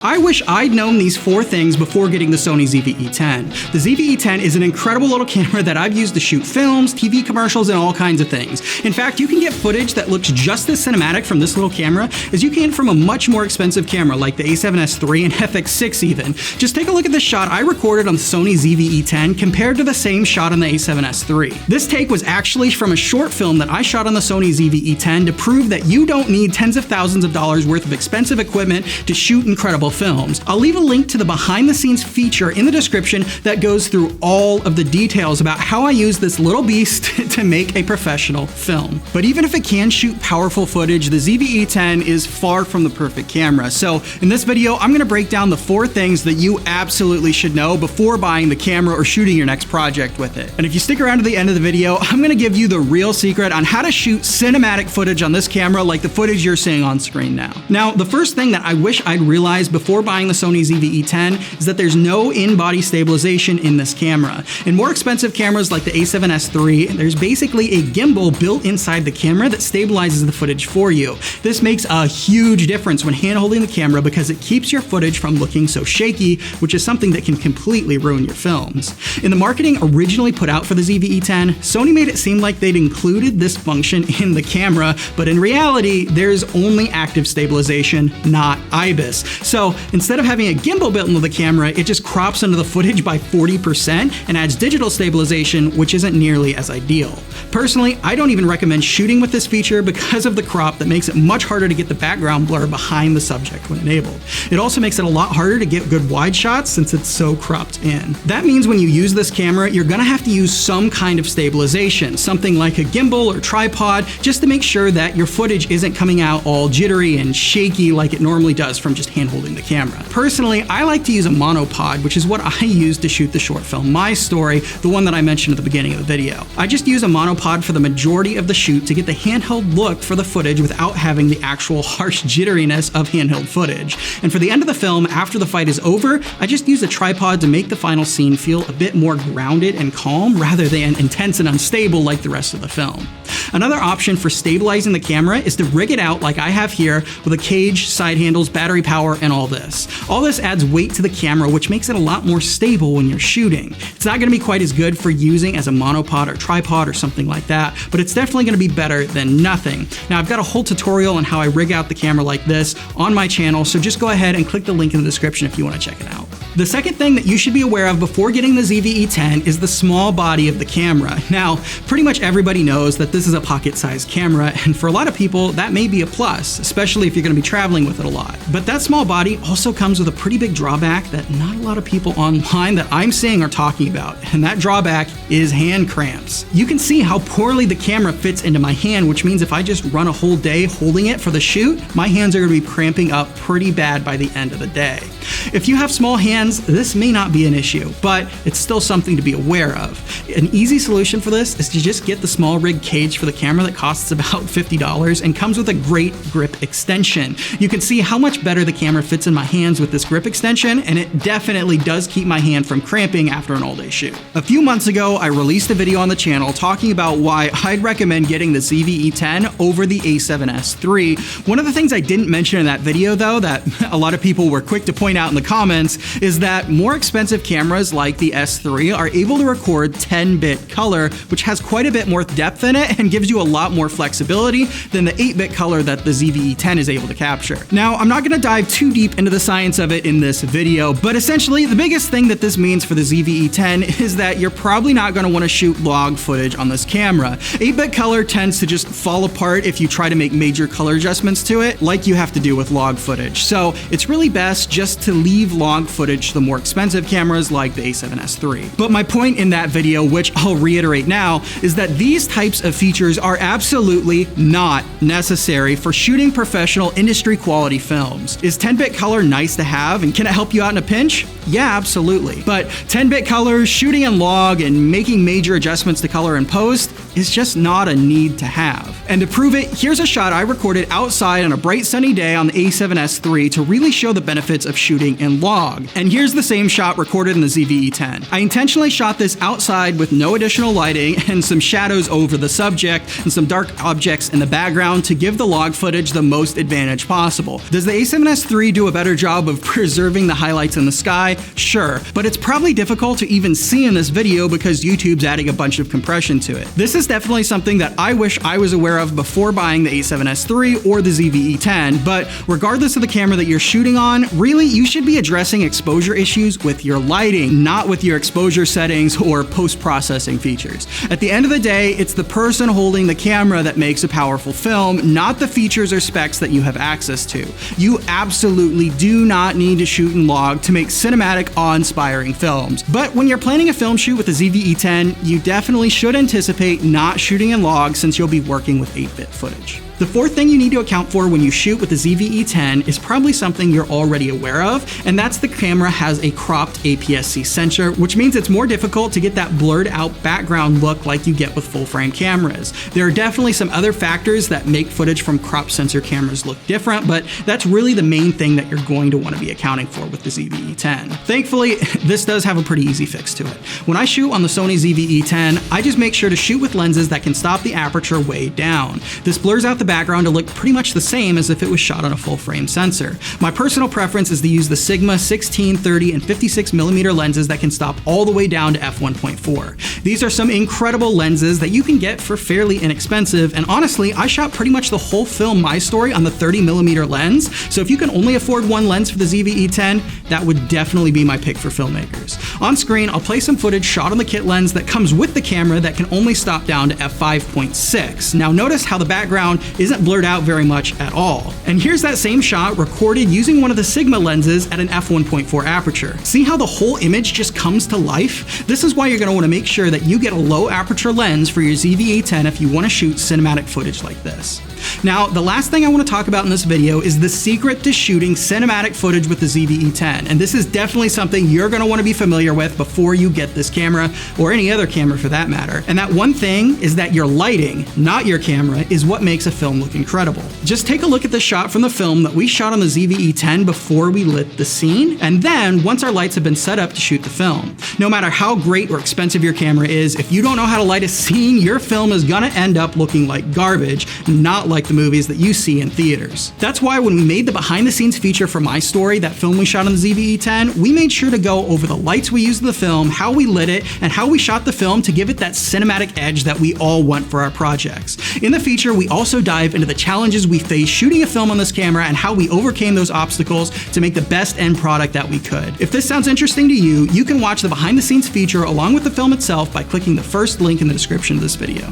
I wish I'd known these 4 things before getting the Sony ZV-e10. The ZV-e10 is an incredible little camera that I've used to shoot films, TV commercials, and all kinds of things. In fact, you can get footage that looks just as cinematic from this little camera as you can from a much more expensive camera like the A7S III and FX6 even. Just take a look at this shot I recorded on the Sony ZV-e10 compared to the same shot on the A7S III. This take was actually from a short film that I shot on the Sony ZV-e10 to prove that you don't need tens of thousands of dollars worth of expensive equipment to shoot incredible films. I'll leave a link to the behind the scenes feature in the description that goes through all of the details about how I use this little beast to make a professional film. But even if it can shoot powerful footage, the ZV-e10 is far from the perfect camera. So in this video, I'm going to break down the 4 things that you absolutely should know before buying the camera or shooting your next project with it. And if you stick around to the end of the video, I'm going to give you the real secret on how to shoot cinematic footage on this camera like the footage you're seeing on screen now. Now, the first thing that I wish I'd realized before buying the Sony ZV-e10 is that there's no in-body stabilization in this camera. In more expensive cameras like the A7S III, there's basically a gimbal built inside the camera that stabilizes the footage for you. This makes a huge difference when hand-holding the camera because it keeps your footage from looking so shaky, which is something that can completely ruin your films. In the marketing originally put out for the ZV-e10, Sony made it seem like they'd included this function in the camera, but in reality, there's only active stabilization, not IBIS. So instead of having a gimbal built into the camera, it just crops into the footage by 40% and adds digital stabilization, which isn't nearly as ideal. Personally, I don't even recommend shooting with this feature because of the crop that makes it much harder to get the background blur behind the subject when enabled. It also makes it a lot harder to get good wide shots since it's so cropped in. That means when you use this camera, you're gonna have to use some kind of stabilization, something like a gimbal or tripod, just to make sure that your footage isn't coming out all jittery and shaky like it normally does from just hand-holding the camera. Personally, I like to use a monopod, which is what I use to shoot the short film My Story, the one that I mentioned at the beginning of the video. I just use a monopod for the majority of the shoot to get the handheld look for the footage without having the actual harsh jitteriness of handheld footage. And for the end of the film, after the fight is over, I just use a tripod to make the final scene feel a bit more grounded and calm rather than intense and unstable like the rest of the film. Another option for stabilizing the camera is to rig it out like I have here with a cage, side handles, battery power, and all this. All this adds weight to the camera, which makes it a lot more stable when you're shooting. It's not going to be quite as good for using as a monopod or tripod or something like that, but it's definitely going to be better than nothing. Now, I've got a whole tutorial on how I rig out the camera like this on my channel, so just go ahead and click the link in the description if you want to check it out. The second thing that you should be aware of before getting the ZV-e10 is the small body of the camera. Now, pretty much everybody knows that this is a pocket-sized camera, and for a lot of people, that may be a plus, especially if you're going to be traveling with it a lot. But that small body also comes with a pretty big drawback that not a lot of people online that I'm seeing are talking about, and that drawback is hand cramps. You can see how poorly the camera fits into my hand, which means if I just run a whole day holding it for the shoot, my hands are going to be cramping up pretty bad by the end of the day. If you have small hands, this may not be an issue, but it's still something to be aware of. An easy solution for this is to just get the small rig cage for the camera that costs about $50 and comes with a great grip extension. You can see how much better the camera fits in my hands with this grip extension, and it definitely does keep my hand from cramping after an all-day shoot. A few months ago, I released a video on the channel talking about why I'd recommend getting the ZV-e10 over the A7S III. One of the things I didn't mention in that video, though, that a lot of people were quick to point out in the comments, is that more expensive cameras like the S3 are able to record 10-bit color, which has quite a bit more depth in it and gives you a lot more flexibility than the 8-bit color that the ZV-e10 is able to capture. Now, I'm not going to dive too deep into the science of it in this video, but essentially the biggest thing that this means for the ZV-e10 is that you're probably not going to want to shoot log footage on this camera. 8-bit color tends to just fall apart if you try to make major color adjustments to it, like you have to do with log footage. So it's really best just to leave log footage to the more expensive cameras like the A7S III. But my point in that video, which I'll reiterate now, is that these types of features are absolutely not necessary for shooting professional industry quality films. Is 10-bit color nice to have, and can it help you out in a pinch? Yeah, absolutely. But 10-bit color, shooting in log, and making major adjustments to color in post is just not a need to have. And to prove it, here's a shot I recorded outside on a bright sunny day on the A7S III to really show the benefits of shooting lighting in log. And here's the same shot recorded in the ZV-e10. I intentionally shot this outside with no additional lighting and some shadows over the subject and some dark objects in the background to give the log footage the most advantage possible. Does the a7S III do a better job of preserving the highlights in the sky? Sure, but it's probably difficult to even see in this video because YouTube's adding a bunch of compression to it. This is definitely something that I wish I was aware of before buying the a7S III or the ZV-e10, but regardless of the camera that you're shooting on, really you should be addressing exposure issues with your lighting, not with your exposure settings or post-processing features. At the end of the day, it's the person holding the camera that makes a powerful film, not the features or specs that you have access to. You absolutely do not need to shoot in log to make cinematic, awe-inspiring films. But when you're planning a film shoot with the ZV-e10, you definitely should anticipate not shooting in log since you'll be working with 8-bit footage. The fourth thing you need to account for when you shoot with the ZV-e10 is probably something you're already aware of, and that's the camera has a cropped APS-C sensor, which means it's more difficult to get that blurred out background look like you get with full frame cameras. There are definitely some other factors that make footage from crop sensor cameras look different, but that's really the main thing that you're going to want to be accounting for with the ZV-e10. Thankfully, this does have a pretty easy fix to it. When I shoot on the Sony ZV-e10, I just make sure to shoot with lenses that can stop the aperture way down. This blurs out the background to look pretty much the same as if it was shot on a full frame sensor. My personal preference is to use the Sigma 16, 30, and 56mm lenses that can stop all the way down to f1.4. These are some incredible lenses that you can get for fairly inexpensive, and honestly, I shot pretty much the whole film My Story on the 30mm lens, so if you can only afford one lens for the ZV-e10, that would definitely be my pick for filmmakers. On screen, I'll play some footage shot on the kit lens that comes with the camera that can only stop down to f5.6. Now notice how the background isn't blurred out very much at all. And here's that same shot recorded using one of the Sigma lenses at an f1.4 aperture. See how the whole image just comes to life? This is why you're going to want to make sure that you get a low aperture lens for your ZV-e10 if you want to shoot cinematic footage like this. Now, the last thing I want to talk about in this video is the secret to shooting cinematic footage with the ZV-e10, and this is definitely something you're going to want to be familiar with before you get this camera, or any other camera for that matter. And that one thing is that your lighting, not your camera, is what makes a film look incredible. Just take a look at the shot from the film that we shot on the ZV-e10 before we lit the scene, and then once our lights have been set up to shoot the film. No matter how great or expensive your camera is, if you don't know how to light a scene, your film is going to end up looking like garbage, not like the movies that you see in theaters. That's why when we made the behind the scenes feature for My Story, that film we shot on the ZV-e10, we made sure to go over the lights we used in the film, how we lit it, and how we shot the film to give it that cinematic edge that we all want for our projects. In the feature, we also dive into the challenges we faced shooting a film on this camera and how we overcame those obstacles to make the best end product that we could. If this sounds interesting to you, you can watch the behind the scenes feature along with the film itself by clicking the first link in the description of this video.